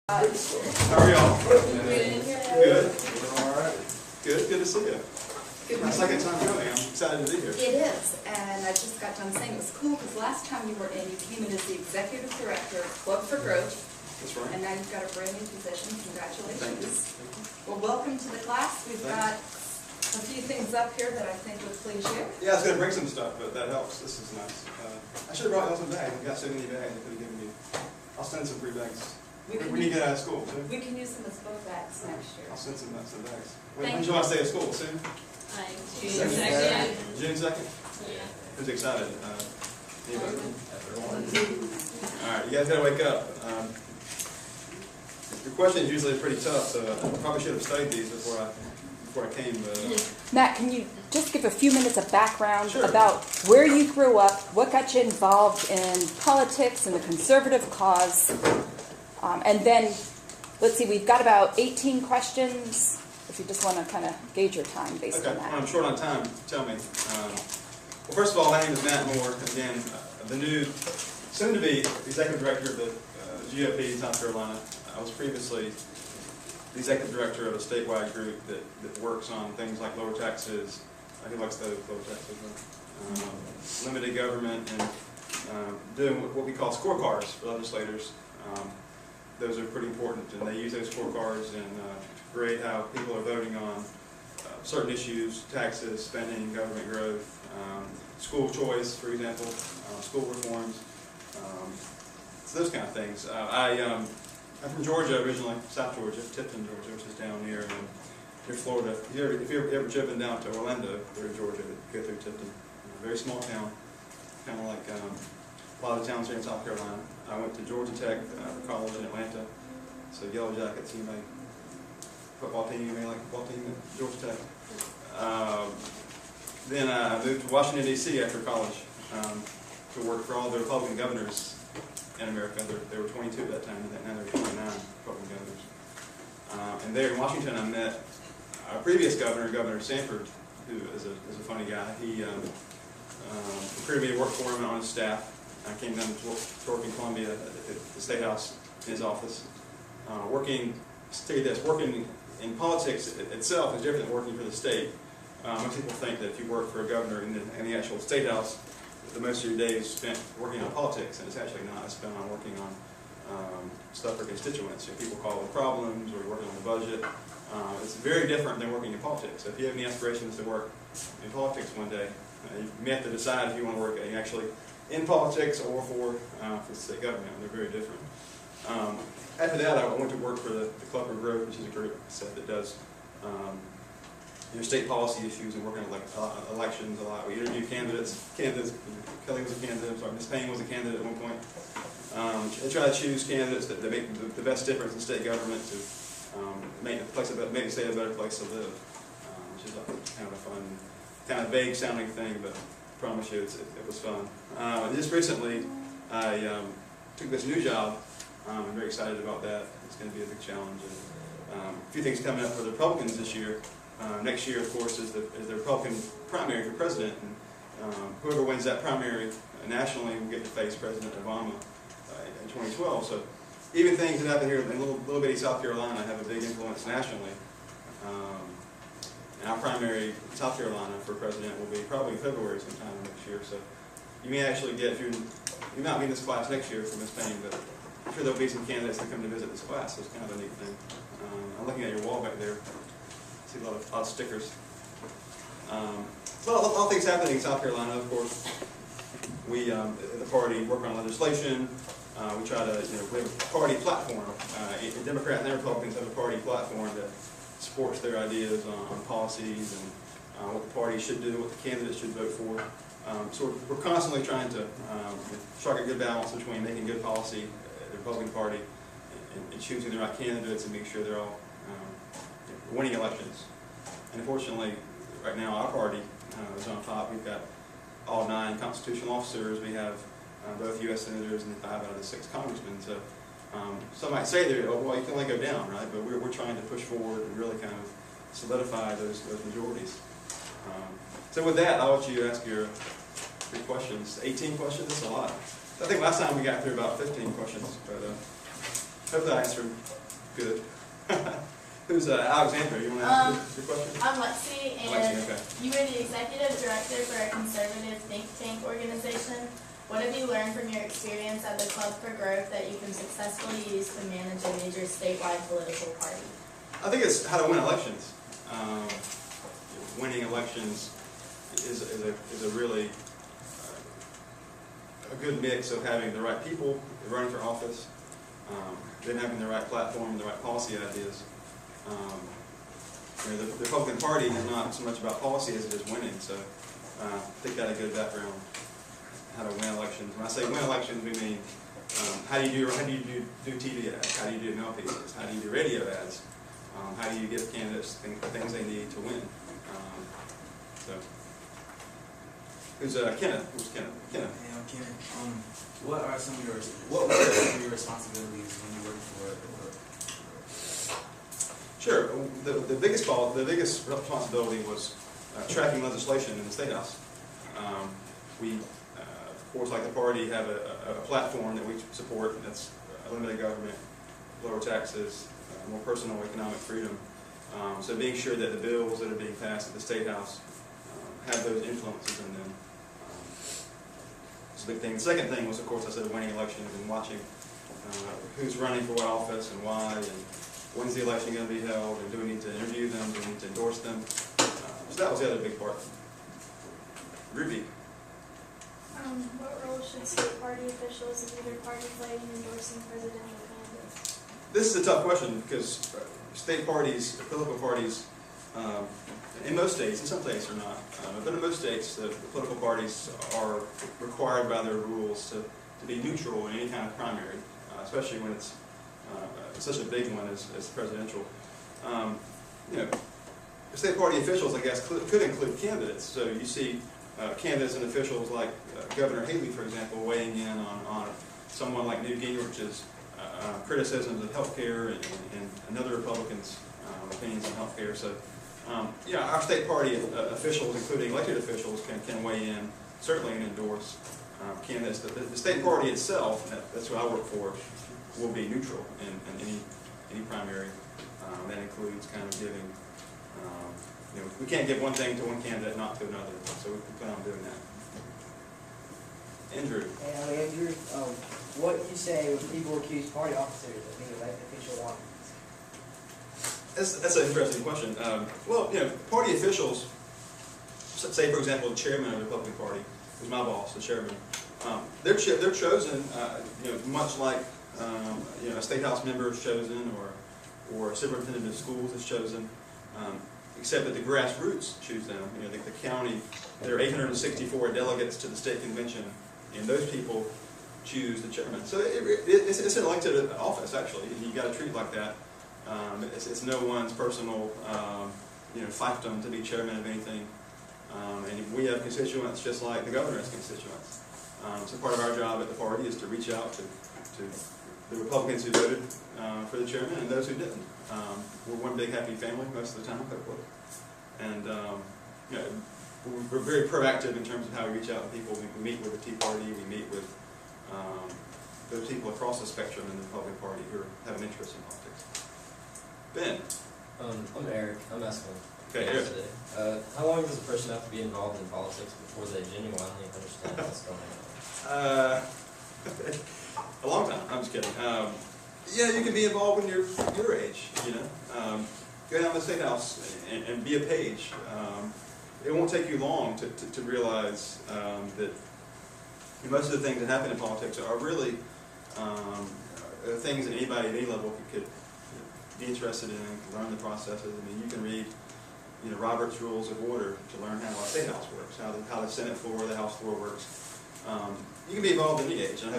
How are y'all? Good. Alright. Good to see you. My second time coming. I'm excited to be here. It is, and I just got done saying it was cool because last time you were in, you came in as the executive director of Club for Growth. That's right. And now you've got a brand new position. Congratulations. Thank you. Well, welcome to the class. We've got a few things up here that I think would please you. Yeah, I was going to bring some stuff, but that helps. This is nice. I should have brought y'all some bags. I've got so many bags I could have given you. I'll send some free bags. When you get out of school, too. We can use them as both bags next year. I'll send some bags. Thank When do you want to stay at school? Soon? June 2nd. June 2nd? Yeah. Who's excited? Anybody? All right, you guys got to wake up. Your question is usually pretty tough, so I probably should have studied these before I came. But, Matt, can you just give a few minutes of background Sure. about where you grew up, what got you involved in politics and the conservative cause, and then, let's see, we've got about 18 questions, if you just want to kind of gauge your time based okay, on that. when I'm short on time, tell me. Well, first of all, my name is Matt Moore. Again, the new, soon-to-be executive director of the GOP in South Carolina. I was previously the executive director of a statewide group that works on things like lower taxes. Who likes those lower taxes? Limited government and doing what we call scorecards for legislators. Those are pretty important, and they use those scorecards and grade how people are voting on certain issues: taxes, spending, government growth, school choice, for example, school reforms, so those kind of things. I'm from Georgia originally, South Georgia, Tipton, Georgia, which is down near Florida. If you've ever driven down to Orlando, through Georgia, go through Tipton. Very small town, kind of like a lot of towns here in South Carolina. I went to Georgia Tech for college in Atlanta. So Yellow Jackets, you may football team, you may like football team at Georgia Tech. Then I moved to Washington, D.C. after college to work for all the Republican governors in America. There were 22 at that time, and now there are 29 Republican governors. And there in Washington, I met our previous governor, Governor Sanford, who is a funny guy. He recruited me to work for him on his staff. I came down to work in Columbia at the State House in his office. Working in politics itself is different than working for the state. Most people think that if you work for a governor in the actual State House, the most of your day is spent working on politics, and it's actually not. It's spent on working on stuff for constituents. People call with problems, or you're working on the budget. It's very different than working in politics. So if you have any aspirations to work in politics one day, you may have to decide if you want to work actually in politics or for the state government. They're very different. After that, I went to work for the Club for Growth, which is a group that does state policy issues and working on elections a lot. We interview candidates. Kelly was a candidate. Sorry, Ms. Payne was a candidate at one point. And try to choose candidates that make the best difference in state government to make the state a better place to live, which is kind of a fun, kind of vague sounding thing, but I promise you it was fun. And just recently, I took this new job. I'm very excited about that. It's going to be a big challenge. And, a few things coming up for the Republicans this year. Next year, of course, is the Republican primary for president. And whoever wins that primary nationally will get to face President Obama in 2012. So even things that happen here in little bitty South Carolina have a big influence nationally. And our primary in South Carolina for president will be probably in February sometime next year. So you may actually get, you not be in this class next year for Ms. Payne, but I'm sure there'll be some candidates that come to visit this class, so it's kind of a neat thing. I'm looking at your wall back there. I see a lot of stickers. So a lot of things happening in South Carolina, of course. We, the party, work on legislation. We try to, we have a party platform. Democrats and Republicans have a party platform that supports their ideas on policies and what the party should do, what the candidates should vote for. So we're constantly trying to strike a good balance between making good policy, the Republican Party, and choosing the right candidates and make sure they're all winning elections. And unfortunately, right now our party is on top. We've got all 9 constitutional officers. We have both U.S. senators and 5 out of the 6 congressmen. So some might say that, oh, well, you can only go down, right? But we're trying to push forward and really kind of solidify those majorities. So with that, I'll let you ask your questions. 18 questions, that's a lot. I think last time we got through about 15 questions, but Hopefully I answered good. Who's Alexandra? You want to answer your question? I'm Lexi, and Lexi, okay. you were the executive director for a conservative think tank organization. What have you learned from your experience at the Club for Growth that you can successfully use to manage a major statewide political party? I think it's how to win elections. Winning elections is a really a good mix of having the right people running for office, then having the right platform and the right policy ideas. The Republican Party is not so much about policy as it is winning, so I think that a good background how to win elections. When I say win elections, we mean how do you do TV ads? How do you do mail pieces? How do you do radio ads? How do you give candidates the things they need to win? So, who's Kenneth? Who's Kenneth? Kenneth. Hey, I'm Kenneth. What were some of your responsibilities when you worked for the club? Sure. The biggest responsibility was tracking legislation in the State House. We, of course, like the party, have a platform that we support, and that's limited government, lower taxes, more personal economic freedom. So being sure that the bills that are being passed at the State House have those influences in them. It's a big thing. The second thing was, of course, I said winning elections and watching who's running for what office and why, and when's the election going to be held, and do we need to interview them, do we need to endorse them. So that was the other big part. Ruby. What role should state party officials in either party play in endorsing presidential candidates? This is a tough question because state parties, political parties, in most states, in some states are not, but in most states, the political parties are required by their rules to be neutral in any kind of primary, especially when it's such a big one as presidential. State party officials, I guess, could include candidates. So you see candidates and officials like Governor Haley, for example, weighing in on someone like Newt Gingrich's criticisms of health care and another Republican's opinions on health care. So, our state party officials, including elected officials, can weigh in, certainly, and endorse candidates. The state party itself, that's what I work for, will be neutral in any primary. That includes kind of giving, we can't give one thing to one candidate, not to another. So we plan on doing that. Andrew. Hey, Andrew, what do you say when people accuse party officers of being elected official wrong? That's an interesting question. Party officials, say for example, the chairman of the Republican Party, who's my boss, the chairman, they're chosen, much like a state house member is chosen, or a superintendent of schools is chosen, except that the grassroots choose them. The county, there are 864 delegates to the state convention, and those people choose the chairman. So it's an elected office, actually, and you got to treat it like that. It's no one's personal, fiefdom to be chairman of anything. And we have constituents just like the governor has constituents. So part of our job at the party is to reach out to the Republicans who voted for the chairman and those who didn't. We're one big happy family most of the time, hopefully. And we're very proactive in terms of how we reach out to people. We meet with the Tea Party, we meet with those people across the spectrum in the Republican Party who have an interest in politics. Ben. I'm Eric. I'm asking. Okay, Eric. Today. How long does a person have to be involved in politics before they genuinely understand what's going on? A long time. I'm just kidding. You can be involved when you're your age. Go down to the State House and be a page. It won't take you long to realize that most of the things that happen in politics are really things that anybody at any level could be interested in, learn the processes. I mean, you can read, Robert's Rules of Order to learn how a State House works, how the Senate floor, the House floor works. You can be involved at any age. And I hope